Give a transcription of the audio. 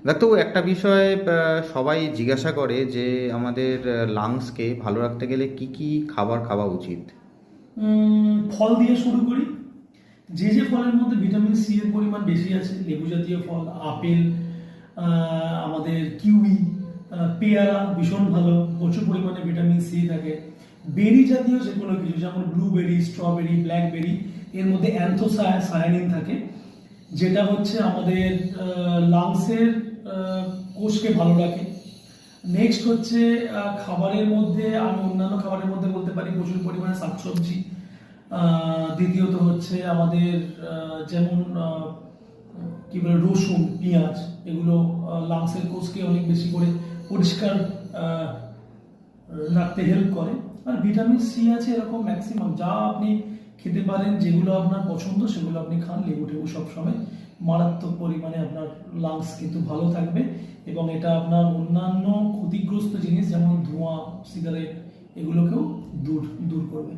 ডাক্তারবাবু, একটা বিষয় সবাই জিজ্ঞাসা করে যে আমাদের লাংসকে ভালো রাখতে গেলে কি কি খাবার খাওয়া উচিত? ফল দিয়ে শুরু করি। যে যে ফলের মধ্যে ভিটামিন সি এর পরিমাণ বেশি আছে, লেবু জাতীয় ফল, আপেল, আমাদের কিউই, পেয়ারা ভীষণ ভালো, প্রচুর পরিমাণে ভিটামিন সি থাকে। বেরি জাতীয় যে কোনো কিছু, যেমন ব্লুবেরি, স্ট্রবেরি, ব্ল্যাকবেরি, এর মধ্যে অ্যান্থোসায়ানিন থাকে, যেটা হচ্ছে আমাদের লাংসের কোষকে ভালো রাখে। নেক্সট হচ্ছে খাবারের মধ্যে, আমি অন্যান্য খাবারের মধ্যে বলতে পারি প্রচুর পরিমাণে শাকসবজি। দ্বিতীয়ত হচ্ছে আমাদের যেমন কি বলে রসুন, পেঁয়াজ, এগুলো লাংসের কোষকে অনেক বেশি করে পরিষ্কার আহ, রাখতে হেল্প করে। আর ভিটামিন সি আছে এরকম ম্যাক্সিমাম, যা আপনি খেতে পারেন, যেগুলো আপনার পছন্দ সেগুলো আপনি খান, লেবু টেবু সবসময়। মারাত্মক পরিমাণে আপনার লাংস কিন্তু ভালো থাকবে, এবং এটা আপনার অন্যান্য ক্ষতিগ্রস্ত জিনিস যেমন ধোঁয়া, সিগারেট, এগুলোকেও দূর দূর করবে।